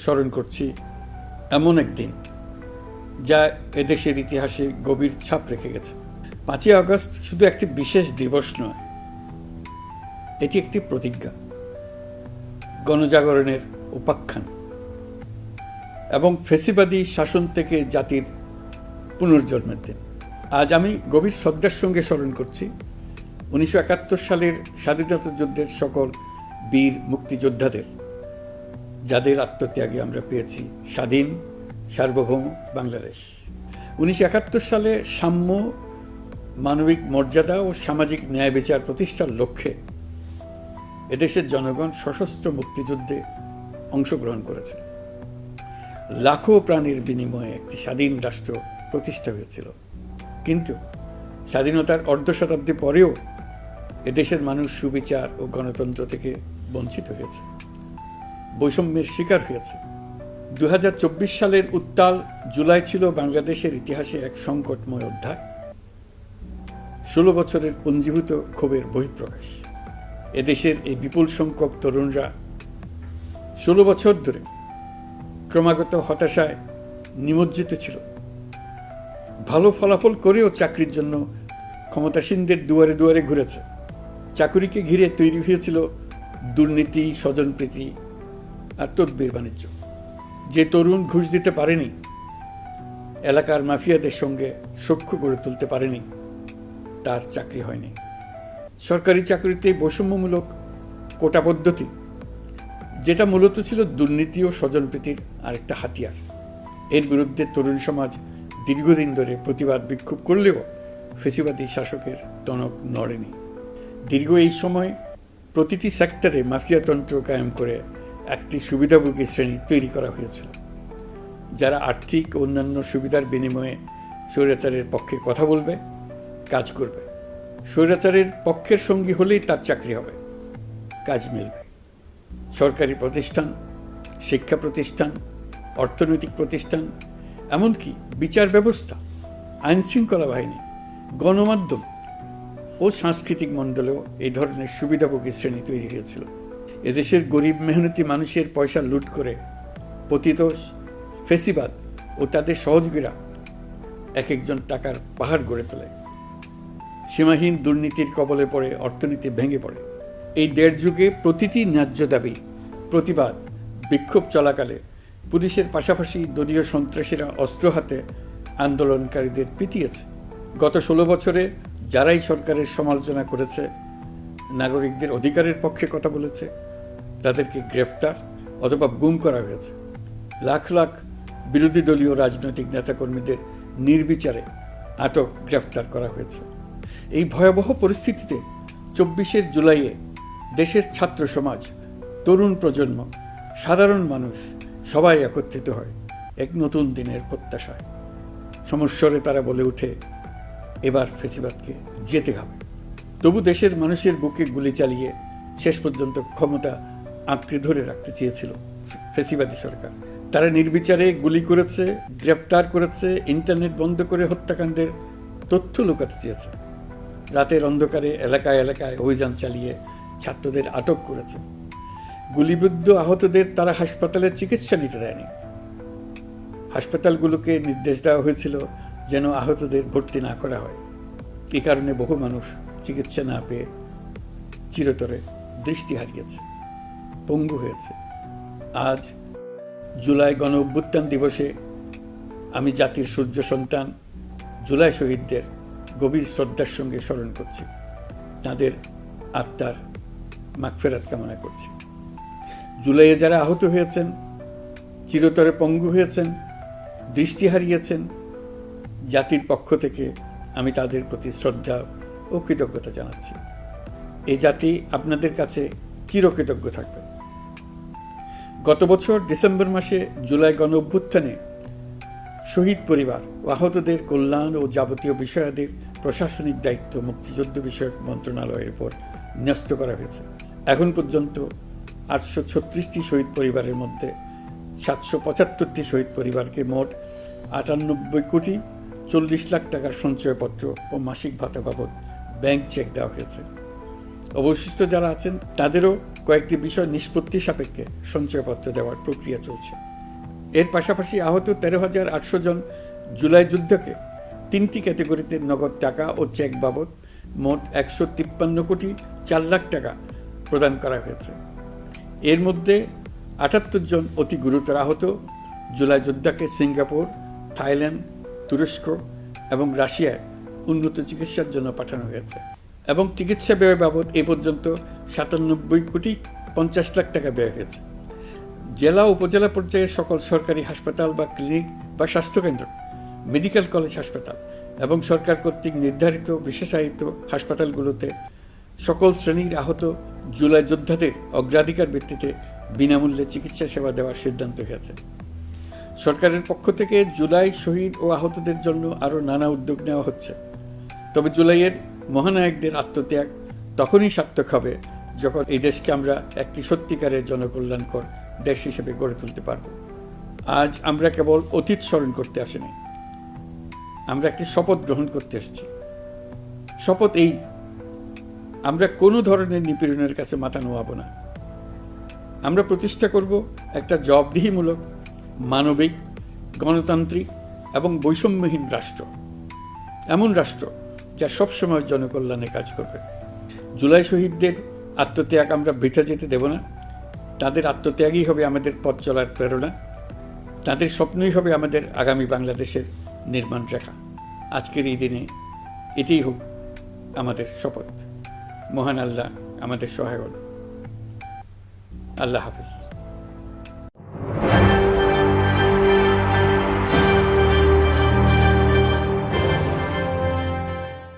স্মরণ করছি এমন একদিন যা এদেশের ইতিহাসে গভীর ছাপ রেখে গেছে। 5ই আগস্ট শুধু একটি বিশেষ দিবস নয়, এটি একটি প্রতিজ্ঞা, গণজাগরণের উপাখ্যান এবং ফ্যাসিবাদী শাসন থেকে জাতির পুনর্জন্মের দিন। আজ আমি গভীর শ্রদ্ধার সঙ্গে স্মরণ করছি 1971 সালের স্বাধীনতা যুদ্ধের সকল বীর মুক্তিযোদ্ধাদের, যাদের আত্মত্যাগে আমরা পেয়েছি স্বাধীন সার্বভৌম বাংলাদেশ। 1971 সালে সাম্য, মানবিক মর্যাদা ও সামাজিক ন্যায় বিচার প্রতিষ্ঠার লক্ষ্যে এদেশের জনগণ সশস্ত্র মুক্তিযুদ্ধে অংশগ্রহণ করেছে। লাখো প্রাণের বিনিময়ে একটি স্বাধীন রাষ্ট্র প্রতিষ্ঠা হয়েছিল। কিন্তু স্বাধীনতার অর্ধ শতাব্দী পরেও এদেশের মানুষ সুবিচার ও গণতন্ত্র থেকে বঞ্চিত হয়েছে, বৈষম্যের শিকার হয়েছে। 2024 সালের উত্তাল জুলাই ছিল বাংলাদেশের ইতিহাসে এক সংকটময় অধ্যায়, 16 বছরের পুঞ্জীভূত ক্ষোভের বহিঃপ্রকাশ। এদেশের এই বিপুল সংখ্যক তরুণরা 16 বছর ধরে ক্রমাগত হতাশায় নিমজ্জিত ছিল। ভালো ফলাফল করেও চাকরির জন্য ক্ষমতাসীনদের দুয়ারে দুয়ারে ঘুরেছে। চাকুরিকে ঘিরে তৈরি হয়েছিল দুর্নীতি, স্বজনপ্রীতি আর তদবির বাণিজ্য। যে তরুণ ঘুষ দিতে পারেনি, এলাকার মাফিয়াদের সঙ্গে সখ্য গড়ে তুলতে পারেনি, তার চাকরি হয়নি। সরকারি চাকরিতে বৈষম্যমূলক কোটা পদ্ধতি, যেটা মূলত ছিল দুর্নীতি ও স্বজনপ্রীতির আরেকটা হাতিয়ার, এর বিরুদ্ধে তরুণ সমাজ দীর্ঘদিন ধরে প্রতিবাদ বিক্ষোভ করলেও ফ্যাসিবাদী শাসকের টনক নড়েনি। দীর্ঘ এই সময় প্রতিটি সেক্টরে মাফিয়াতন্ত্র কায়েম করে একটি সুবিধাভোগী শ্রেণী তৈরি করা হয়েছিল, যারা আর্থিক ও অন্যান্য সুবিধার বিনিময়ে স্বৈরাচারের পক্ষে কথা বলবে, কাজ করবে। স্বৈরাচারের পক্ষের সঙ্গী হলেই তার চাকরি হবে, কাজ মিলবে। সরকারি প্রতিষ্ঠান, শিক্ষা প্রতিষ্ঠান, অর্থনৈতিক প্রতিষ্ঠান, এমনকি বিচার ব্যবস্থা, আইনশৃঙ্খলা বাহিনী, গণমাধ্যম ও সাংস্কৃতিক মণ্ডলেও এই ধরনের সুবিধাভোগী শ্রেণী তৈরি হয়েছিল। এদেশের গরিব মেহনতি মানুষের পয়সা লুট করে পতিত ফ্যাসিবাদ ও তাদের সহযোগীরা এক একজন টাকার পাহাড় গড়ে তোলে। সীমাহীন দুর্নীতির কবলে পড়ে অর্থনীতি ভেঙে পড়ে। এই দেড় যুগে প্রতিটি ন্যায্য দাবি, প্রতিবাদ, বিক্ষোভ চলাকালে পুলিশের পাশাপাশি দলীয় সন্ত্রাসীরা অস্ত্র হাতে আন্দোলনকারীদের পিটিয়েছে। গত 16 বছরে যারাই সরকারের সমালোচনা করেছে, নাগরিকদের অধিকারের পক্ষে কথা বলেছে, তাদেরকে গ্রেফতার অথবা গুম করা হয়েছে। লাখ লাখ বিরোধী দলীয় রাজনৈতিক নেতাকর্মীদের নির্বিচারে আটক, গ্রেফতার করা হয়েছে। এই ভয়াবহ পরিস্থিতিতে 24 জুলাইয়ে দেশের ছাত্র সমাজ, তরুণ প্রজন্ম, সাধারণ মানুষ সবাই একত্রিত হয় এক নতুন দিনের প্রত্যাশায়। সমস্বরে তারা বলে ওঠে, এবার ফ্যাসিবাদকে যেতে হবে। তবু দেশের মানুষের বুকে গুলি চালিয়ে শেষ পর্যন্ত ক্ষমতা আঁকড়ে ধরে রাখতে চেয়েছিল ফ্যাসিবাদী সরকার। তারা নির্বিচারে গুলি করেছে, গ্রেপ্তার করেছে, ইন্টারনেট বন্ধ করে হত্যাকাণ্ডের তথ্য লুকাতে চেয়েছে। রাতের অন্ধকারে এলাকায় এলাকায় অভিযান চালিয়ে ছাত্রদের আটক করেছে। গুলিবিদ্ধ আহতদের তারা হাসপাতালে চিকিৎসা নিতে দেয়নি। হাসপাতালগুলোকে নির্দেশ দেওয়া হয়েছিল যেন আহতদের ভর্তি না করা হয়। এই কারণে বহু মানুষ চিকিৎসা না পেয়ে চিরতরে দৃষ্টি হারিয়েছে, পঙ্গু হয়েছে। আজ জুলাই গণ অভ্যুত্থান দিবসে আমি জাতির সূর্য সন্তান জুলাই শহীদদের গভীর শ্রদ্ধার সঙ্গে স্মরণ করছি, তাদের আত্মার মাগফিরাত কামনা করছি। জুলাইয়ে যারা আহত হয়েছেন, চিরতরে পঙ্গু হয়েছেন, দৃষ্টি হারিয়েছেন, জাতির পক্ষ থেকে আমি তাদের প্রতি শ্রদ্ধা ও কৃতজ্ঞতা জানাচ্ছি। এই জাতি আপনাদের কাছে চিরকৃতজ্ঞ থাকবে। গত বছর ডিসেম্বর মাসে জুলাই গণ অভ্যুত্থানে শহীদ পরিবার ও আহতদের কল্যাণ ও যাবতীয় বিষয়াদির প্রশাসনিক দায়িত্ব মুক্তিযুদ্ধ বিষয়ক মন্ত্রণালয়ের উপর ন্যস্ত করা হয়েছে। এখন পর্যন্ত 836টি শহীদ পরিবারের মধ্যে 775টি শহীদ পরিবারকে মোট 98,40,00,000 টাকার সঞ্চয়পত্র ও মাসিক ভাতা বাবদ ব্যাংক চেক দেওয়া হয়েছে। অবশিষ্ট যারা আছেন তাদেরও কয়েকটি বিষয় নিষ্পত্তি সাপেক্ষে সঞ্চয়পত্র দেওয়ার প্রক্রিয়া চলছে। এর পাশাপাশি আহত 13,800 জন জুলাই যুদ্ধকে 3টি ক্যাটাগরিতে নগদ টাকা ও চেক বাবদ মোট 153 কোটি 4 লাখ টাকা প্রদান করা হয়েছে। এর মধ্যে 78 জন অতি গুরুতর আহত জুলাই যোদ্ধাকে সিঙ্গাপুর, থাইল্যান্ড, তুরস্ক এবং রাশিয়ায় উন্নত চিকিৎসার জন্য পাঠানো হয়েছে এবং চিকিৎসা ব্যয় বাবদ এ পর্যন্ত 97 কোটি 50 লাখ টাকা ব্যয় হয়েছে। জেলা উপজেলা পর্যায়ে সকল সরকারি হাসপাতাল বা ক্লিনিক বা স্বাস্থ্যকেন্দ্র, মেডিকেল কলেজ হাসপাতাল এবং সরকার কর্তৃক নির্ধারিত বিশেষায়িত হাসপাতালগুলোতে সকল শ্রেণীর আহত জুলাই যোদ্ধাদের অগ্রাধিকার ভিত্তিতে বিনামূল্যে চিকিৎসা সেবা দেওয়ার সিদ্ধান্ত হয়েছে। সরকারের পক্ষ থেকে জুলাই শহীদ ও আহতদের জন্য আরও নানা উদ্যোগ নেওয়া হচ্ছে। তবে জুলাইয়ের মহানায়কদের আত্মত্যাগ তখনই সার্থক হবে যখন এই দেশকে আমরা একটি সত্যিকারের জনকল্যাণকর দেশ হিসেবে গড়ে তুলতে পারব। আজ আমরা কেবল অতীত স্মরণ করতে আসিনি, আমরা একটি শপথ গ্রহণ করতে এসেছি। শপথ এই, আমরা কোনো ধরনের নিপীড়নের কাছে মাথা নোয়াব না। আমরা প্রতিষ্ঠা করব একটা জবাবদিহিমূলক, মানবিক, গণতান্ত্রিক এবং বৈষম্যহীন রাষ্ট্র, এমন রাষ্ট্র যা সবসময় জনকল্যাণে কাজ করবে। জুলাই শহীদদের আত্মত্যাগ আমরা বৃথা যেতে দেব না। তাদের আত্মত্যাগই হবে আমাদের পথ চলার প্রেরণা, তাদের স্বপ্নই হবে আমাদের আগামী বাংলাদেশের নির্মাণ রেখা। আজকের এই দিনে এটাই হোক আমাদের শপথ। মহান আল্লাহ আমাদের সহায় হন। আল্লাহ হাফিজ।